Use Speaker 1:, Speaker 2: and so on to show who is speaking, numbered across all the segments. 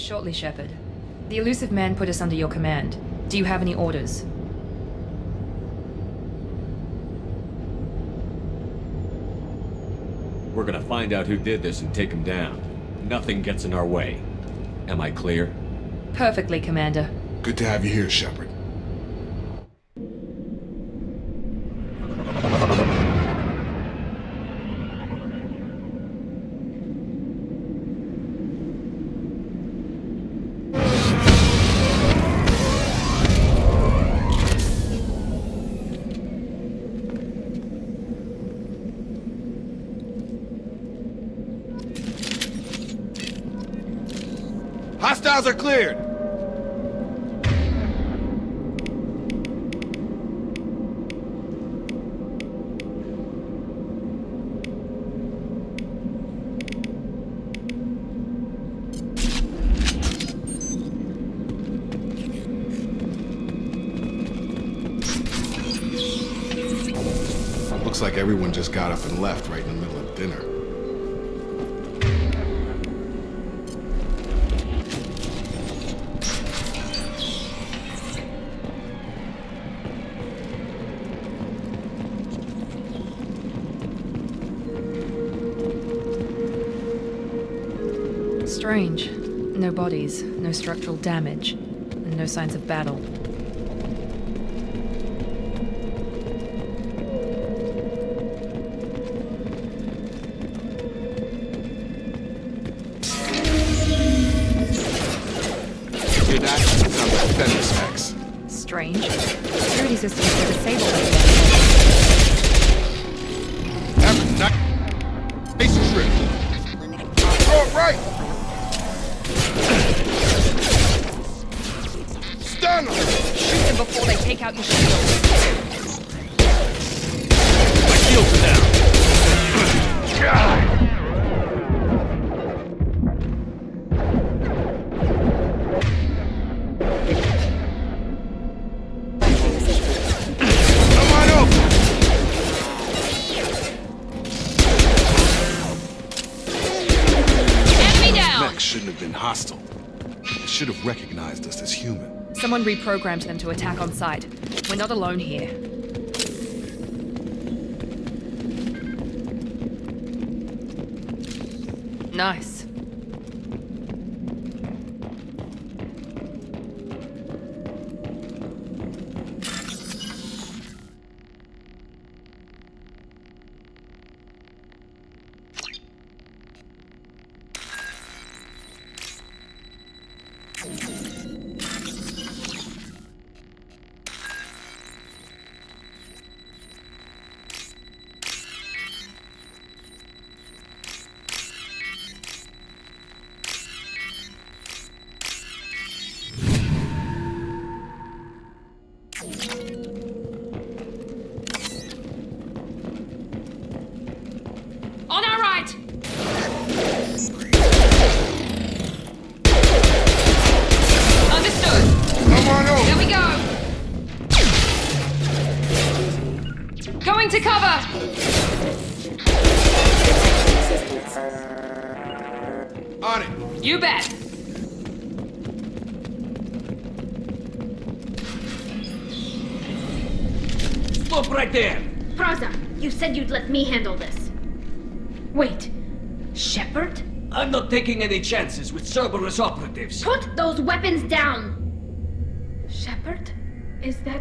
Speaker 1: shortly, Shepard. The Illusive Man put us under your command. Do you have any orders?
Speaker 2: We're gonna find out who did this and take him down. Nothing gets in our way. Am I clear?
Speaker 1: Perfectly, Commander.
Speaker 3: Good to have you here, Shepard.
Speaker 4: Hostiles are cleared!
Speaker 3: Looks like everyone just got up and left right in the middle of dinner.
Speaker 1: Strange. No bodies, no structural damage, and no signs of battle.
Speaker 3: Hear that? Sounds like Fenris X.
Speaker 1: Strange. Security systems are disabled.
Speaker 3: Have a nice trip.
Speaker 4: Throw it right! Stun them!
Speaker 1: Shoot them before they take out your shield.
Speaker 2: My shields are down!
Speaker 4: Come on over!
Speaker 1: Enemy down!
Speaker 3: Mechs shouldn't have been hostile. They should have recognized us as human.
Speaker 1: Someone reprogrammed them to attack on sight. We're not alone here. Nice. On our right! Understood!
Speaker 4: Come on over!
Speaker 1: Here we go! Going to cover!
Speaker 4: On it!
Speaker 1: You bet!
Speaker 2: Stop right there!
Speaker 5: Praza, you said you'd let me handle this. Wait, Shepard?
Speaker 2: I'm not taking any chances with Cerberus operatives.
Speaker 5: Put those weapons down! Shepard? Is that...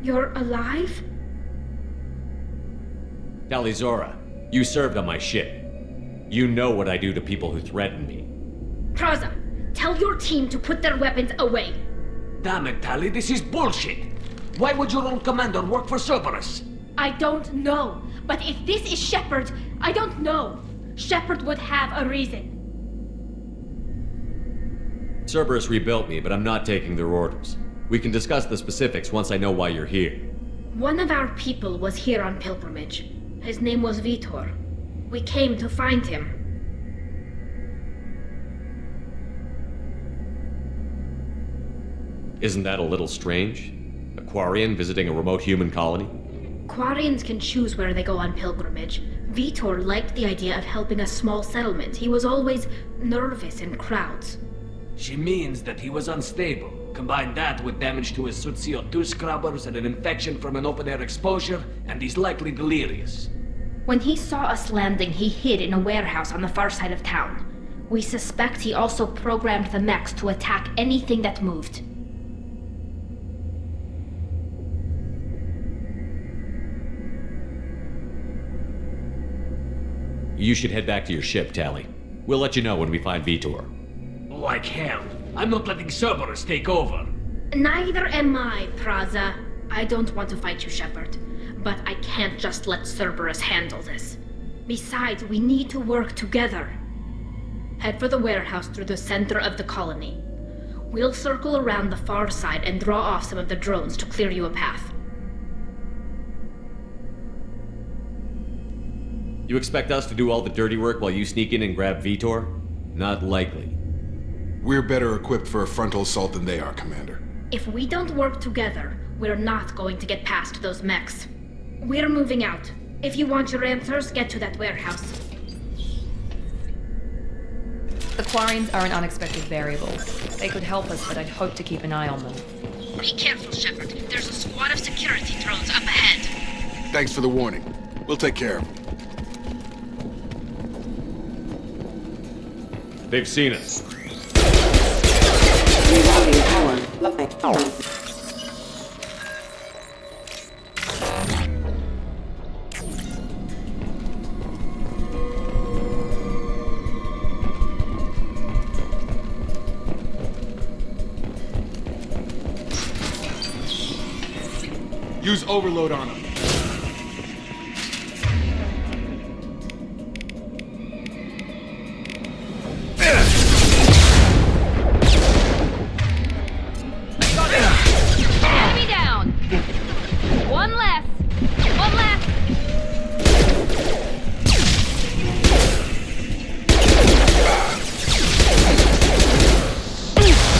Speaker 5: you're alive?
Speaker 2: Tali, you served on my ship. You know what I do to people who threaten me.
Speaker 5: Praza, tell your team to put their weapons away.
Speaker 6: Damn it, Tali, this is bullshit! Why would your own commander work for Cerberus?
Speaker 5: I don't know, but if this is Shepard, I don't know. Shepard would have a reason.
Speaker 2: Cerberus rebuilt me, but I'm not taking their orders. We can discuss the specifics once I know why you're here.
Speaker 5: One of our people was here on pilgrimage. His name was Vito. We came to find him.
Speaker 2: Isn't that a little strange? A Quarian visiting a remote human colony?
Speaker 5: Quarians can choose where they go on pilgrimage. Vitor liked the idea of helping a small settlement. He was always nervous in crowds.
Speaker 6: She means that he was unstable. Combine that with damage to his suit CO2 scrubbers and an infection from an open-air exposure, and he's likely delirious.
Speaker 5: When he saw us landing, he hid in a warehouse on the far side of town. We suspect he also programmed the mechs to attack anything that moved.
Speaker 2: You should head back to your ship, Tali. We'll let you know when we find Vitor.
Speaker 6: Like hell. I'm not letting Cerberus take over.
Speaker 5: Neither am I, Praza. I don't want to fight you, Shepard. But I can't just let Cerberus handle this. Besides, we need to work together. Head for the warehouse through the center of the colony. We'll circle around the far side and draw off some of the drones to clear you a path.
Speaker 2: You expect us to do all the dirty work while you sneak in and grab Vitor? Not likely.
Speaker 3: We're better equipped for a frontal assault than they are, Commander.
Speaker 5: If we don't work together, we're not going to get past those mechs. We're moving out. If you want your answers, get to that warehouse.
Speaker 1: The Quarians are an unexpected variable. They could help us, but I'd hope to keep an eye on them.
Speaker 5: Be careful, Shepard. There's a squad of security drones up ahead.
Speaker 3: Thanks for the warning. We'll take care of them.
Speaker 2: They've seen us.
Speaker 3: Use overload on them.
Speaker 1: Enemy down! One less! One less!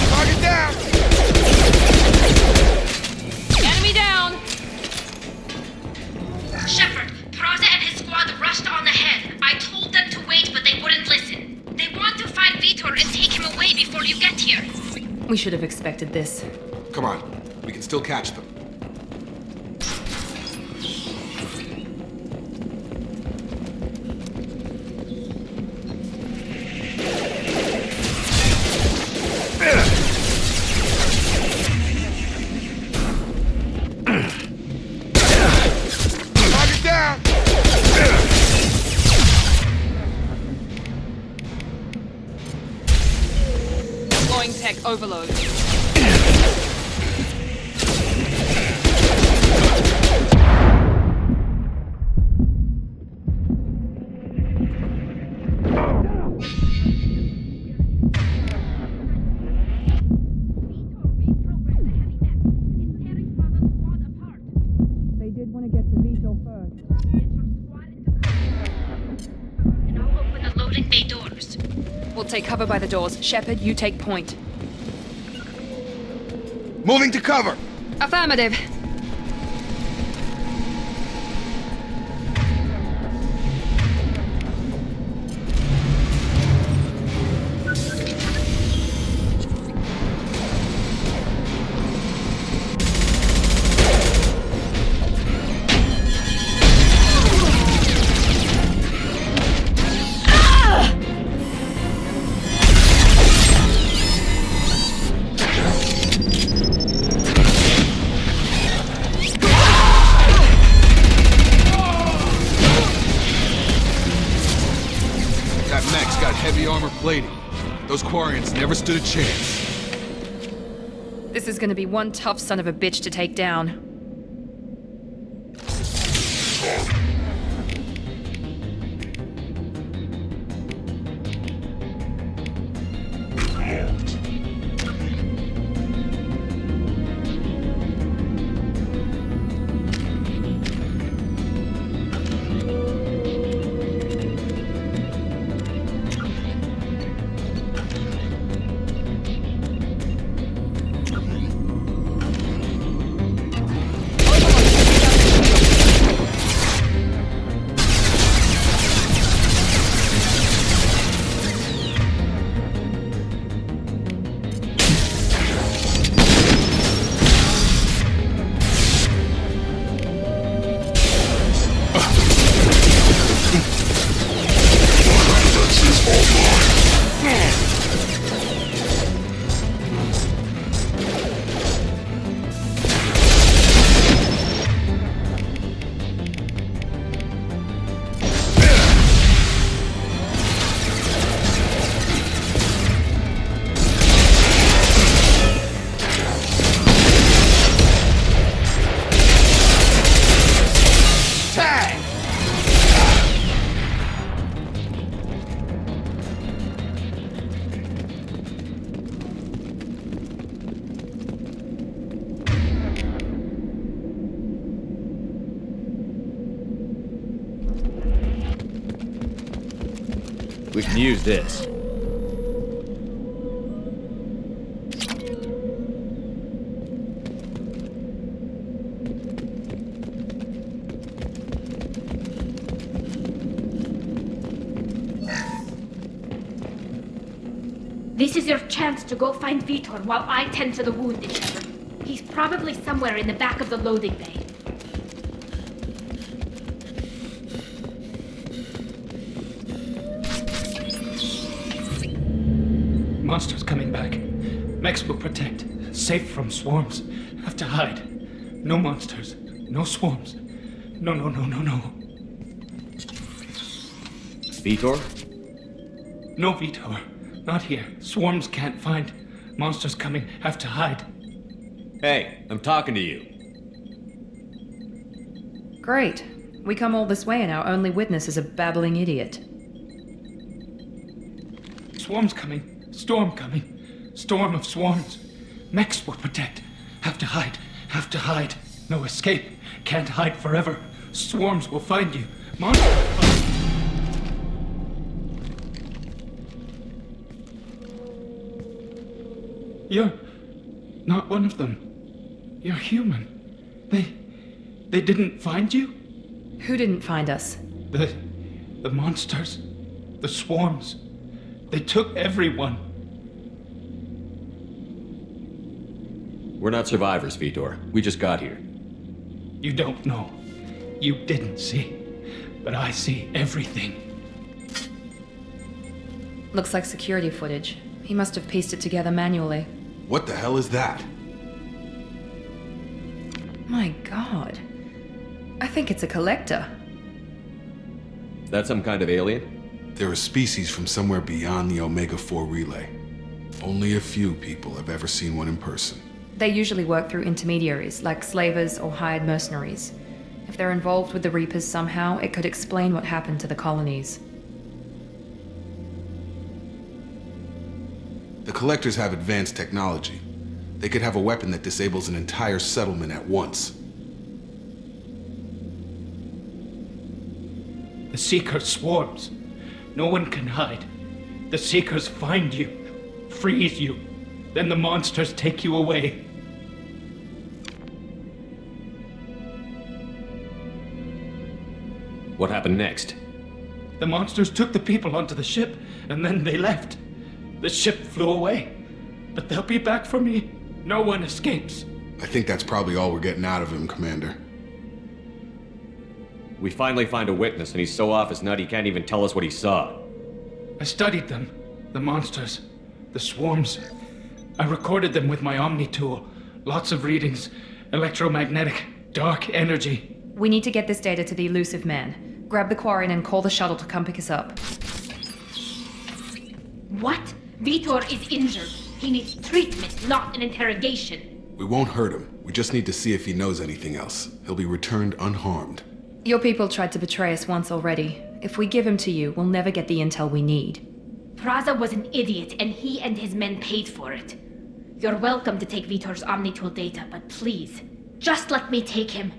Speaker 4: Target down!
Speaker 1: Enemy down!
Speaker 5: Shepard, Praza and his squad rushed on ahead. I told them to wait, but they wouldn't listen. They want to find Vitor and take him away before you get here.
Speaker 1: We should have expected this.
Speaker 3: Come on. We can still catch them.
Speaker 4: Target down!
Speaker 1: Deploying tech overload. They did want to get to Vito first.
Speaker 5: Get your squad into cover. And I'll open the loading bay doors.
Speaker 1: We'll take cover by the doors. Shepard, you take point.
Speaker 4: Moving to cover!
Speaker 1: Affirmative.
Speaker 3: That mech's got heavy armor plating. Those Quarians never stood a chance.
Speaker 1: This is gonna be one tough son of a bitch to take down.
Speaker 2: We can use this.
Speaker 5: This is your chance to go find Vito while I tend to the wounded, Shepard. He's probably somewhere in the back of the loading bay.
Speaker 7: Monsters coming back. Mechs will protect. Safe from swarms. Have to hide. No monsters. No swarms. No.
Speaker 2: Vitor?
Speaker 7: No Vito. Not here. Swarms can't find. Monsters coming. Have to hide.
Speaker 2: Hey, I'm talking to you.
Speaker 1: Great. We come all this way and our only witness is a babbling idiot.
Speaker 7: Swarms coming. Storm coming. Storm of swarms. Mechs will protect. Have to hide. Have to hide. No escape. Can't hide forever. Swarms will find you. Monsters will find you. You're not one of them. You're human. They didn't find you?
Speaker 1: Who didn't find us?
Speaker 7: The monsters. The swarms. They took everyone.
Speaker 2: We're not survivors, Vitor. We just got here.
Speaker 7: You don't know. You didn't see. But I see everything.
Speaker 1: Looks like security footage. He must have pieced it together manually.
Speaker 3: What the hell is that?
Speaker 1: My god. I think it's a collector.
Speaker 2: Is that some kind of alien?
Speaker 3: They're a species from somewhere beyond the Omega-4 relay. Only a few people have ever seen one in person.
Speaker 1: They usually work through intermediaries, like slavers or hired mercenaries. If they're involved with the Reapers somehow, it could explain what happened to the colonies.
Speaker 3: The Collectors have advanced technology. They could have a weapon that disables an entire settlement at once.
Speaker 7: The Seekers swarms. No one can hide. The Seekers find you, freeze you. Then the monsters take you away.
Speaker 2: What happened next?
Speaker 7: The monsters took the people onto the ship, and then they left. The ship flew away. But they'll be back for me. No one escapes.
Speaker 3: I think that's probably all we're getting out of him, Commander.
Speaker 2: We finally find a witness, and he's so off his nut he can't even tell us what he saw.
Speaker 7: I studied them. The monsters. The swarms. I recorded them with my Omni tool. Lots of readings. Electromagnetic. Dark energy.
Speaker 1: We need to get this data to the Illusive Man. Grab the Quarian and call the shuttle to come pick us up.
Speaker 5: What? Vitor is injured. He needs treatment, not an interrogation.
Speaker 3: We won't hurt him. We just need to see if he knows anything else. He'll be returned unharmed.
Speaker 1: Your people tried to betray us once already. If we give him to you, we'll never get the intel we need.
Speaker 5: Praza was an idiot, and he and his men paid for it. You're welcome to take Vitor's Omnitool data, but please, just let me take him.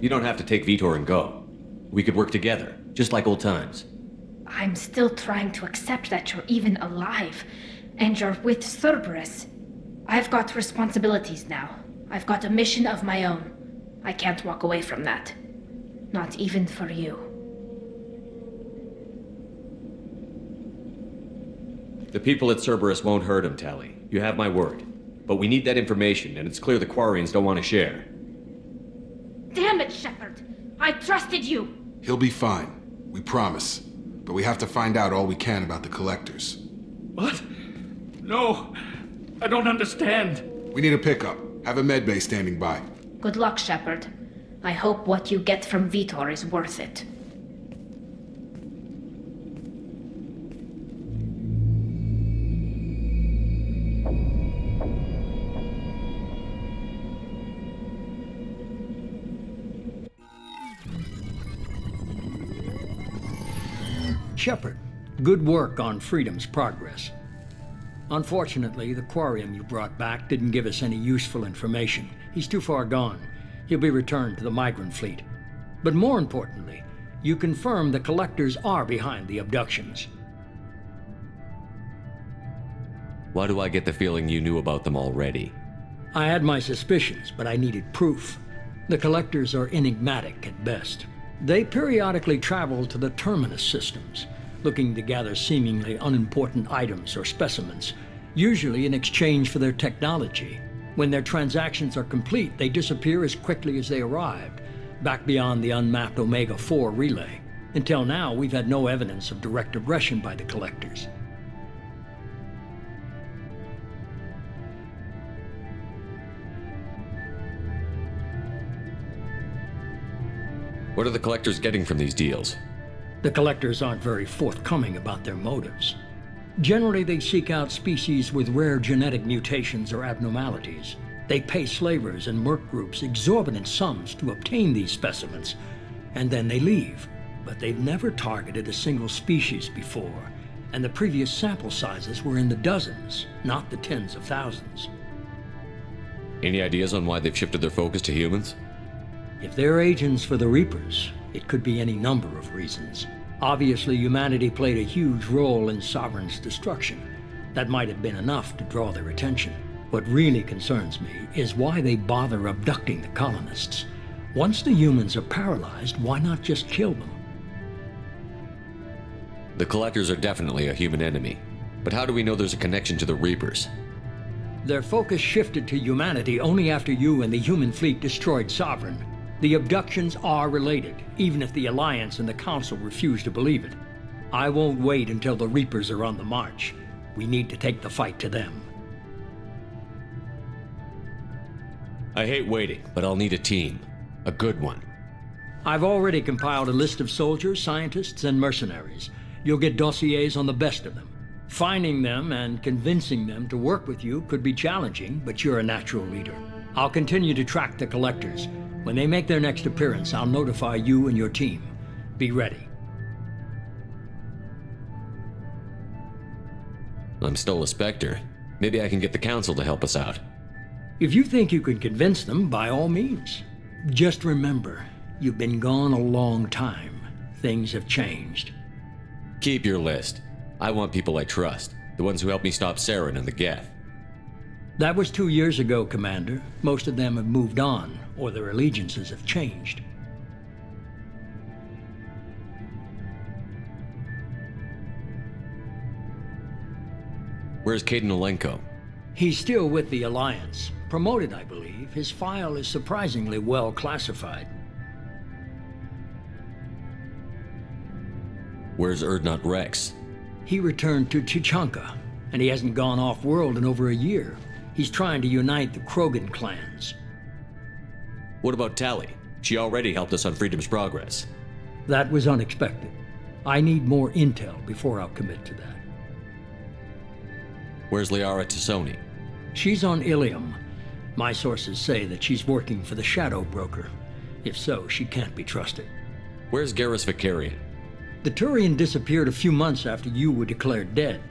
Speaker 2: You don't have to take Vitor and go. We could work together, just like old times.
Speaker 5: I'm still trying to accept that you're even alive, and you're with Cerberus. I've got responsibilities now. I've got a mission of my own. I can't walk away from that. Not even for you.
Speaker 2: The people at Cerberus won't hurt him, Tali. You have my word. But we need that information, and it's clear the Quarians don't want to share.
Speaker 5: Damn it, Shepard! I trusted you!
Speaker 3: He'll be fine. We promise. But we have to find out all we can about the Collectors.
Speaker 7: What? No. I don't understand.
Speaker 3: We need a pickup. Have a medbay standing by.
Speaker 5: Good luck, Shepard. I hope what you get from Vitor is worth it.
Speaker 8: Shepard, good work on Freedom's progress. Unfortunately, the Quarium you brought back didn't give us any useful information. He's too far gone. He'll be returned to the migrant fleet. But more importantly, you confirmed the Collectors are behind the abductions.
Speaker 2: Why do I get the feeling you knew about them already?
Speaker 8: I had my suspicions, but I needed proof. The Collectors are enigmatic at best. They periodically travel to the Terminus systems, looking to gather seemingly unimportant items or specimens, usually in exchange for their technology. When their transactions are complete, they disappear as quickly as they arrived, back beyond the unmapped Omega-4 relay. Until now, we've had no evidence of direct aggression by the Collectors.
Speaker 2: What are the Collectors getting from these deals?
Speaker 8: The Collectors aren't very forthcoming about their motives. Generally, they seek out species with rare genetic mutations or abnormalities. They pay slavers and merc groups exorbitant sums to obtain these specimens, and then they leave. But they've never targeted a single species before, and the previous sample sizes were in the dozens, not the tens of thousands.
Speaker 2: Any ideas on why they've shifted their focus to humans?
Speaker 8: If they're agents for the Reapers, it could be any number of reasons. Obviously, humanity played a huge role in Sovereign's destruction. That might have been enough to draw their attention. What really concerns me is why they bother abducting the colonists. Once the humans are paralyzed, why not just kill them?
Speaker 2: The Collectors are definitely a human enemy. But how do we know there's a connection to the Reapers?
Speaker 8: Their focus shifted to humanity only after you and the human fleet destroyed Sovereign. The abductions are related, even if the Alliance and the Council refuse to believe it. I won't wait until the Reapers are on the march. We need to take the fight to them.
Speaker 2: I hate waiting, but I'll need a team. A good one.
Speaker 8: I've already compiled a list of soldiers, scientists, and mercenaries. You'll get dossiers on the best of them. Finding them and convincing them to work with you could be challenging, but you're a natural leader. I'll continue to track the Collectors. When they make their next appearance, I'll notify you and your team. Be ready.
Speaker 2: I'm still a Spectre. Maybe I can get the Council to help us out.
Speaker 8: If you think you can convince them, by all means. Just remember, you've been gone a long time. Things have changed.
Speaker 2: Keep your list. I want people I trust. The ones who helped me stop Saren and the Geth.
Speaker 8: That was 2 years ago, Commander. Most of them have moved on, or their allegiances have changed.
Speaker 2: Where's Caden Olenko?
Speaker 8: He's still with the Alliance. Promoted, I believe. His file is surprisingly well classified.
Speaker 2: Where's Urdnot Rex?
Speaker 8: He returned to Chichanka, and he hasn't gone off-world in over a year. He's trying to unite the Krogan clans.
Speaker 2: What about Tali? She already helped us on Freedom's progress.
Speaker 8: That was unexpected. I need more intel before I'll commit to that.
Speaker 2: Where's Liara Tassoni?
Speaker 8: She's on Ilium. My sources say that she's working for the Shadow Broker. If so, she can't be trusted.
Speaker 2: Where's Garrus Vicarian?
Speaker 8: The Turian disappeared a few months after you were declared dead.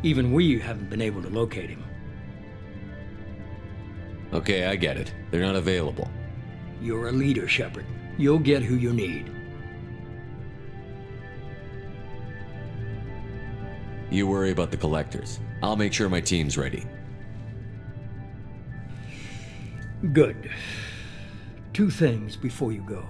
Speaker 8: Even we haven't been able to locate him.
Speaker 2: Okay, I get it. They're not available.
Speaker 8: You're a leader, Shepard. You'll get who you need.
Speaker 2: You worry about the Collectors. I'll make sure my team's ready.
Speaker 8: Good. 2 things before you go.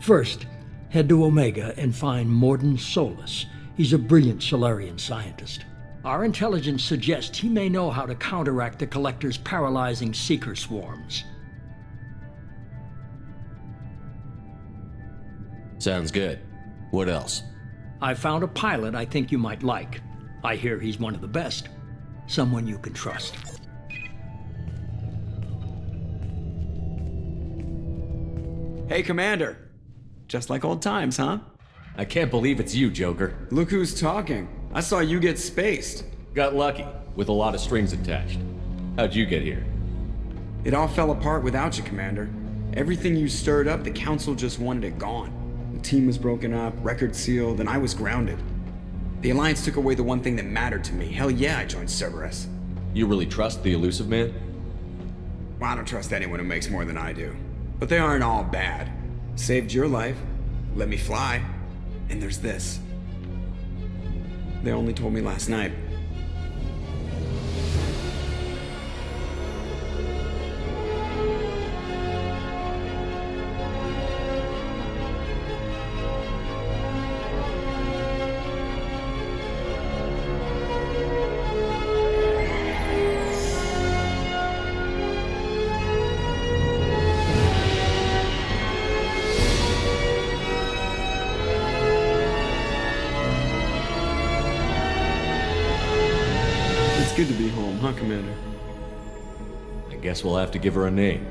Speaker 8: First, head to Omega and find Mordin Solus. He's a brilliant Solarian scientist. Our intelligence suggests he may know how to counteract the Collector's paralyzing Seeker swarms.
Speaker 2: Sounds good. What else?
Speaker 8: I found a pilot I think you might like. I hear he's one of the best. Someone you can trust.
Speaker 9: Hey, Commander. Just like old times, huh?
Speaker 2: I can't believe it's you, Joker.
Speaker 9: Look who's talking. I saw you get spaced.
Speaker 2: Got lucky, with a lot of strings attached. How'd you get here?
Speaker 9: It all fell apart without you, Commander. Everything you stirred up, the Council just wanted it gone. The team was broken up, record sealed, and I was grounded. The Alliance took away the one thing that mattered to me. Hell yeah, I joined Cerberus.
Speaker 2: You really trust the Illusive Man?
Speaker 9: Well, I don't trust anyone who makes more than I do. But they aren't all bad. Saved your life, let me fly, and there's this. They only told me last night. It's good to be home, huh, Commander?
Speaker 2: I guess we'll have to give her a name.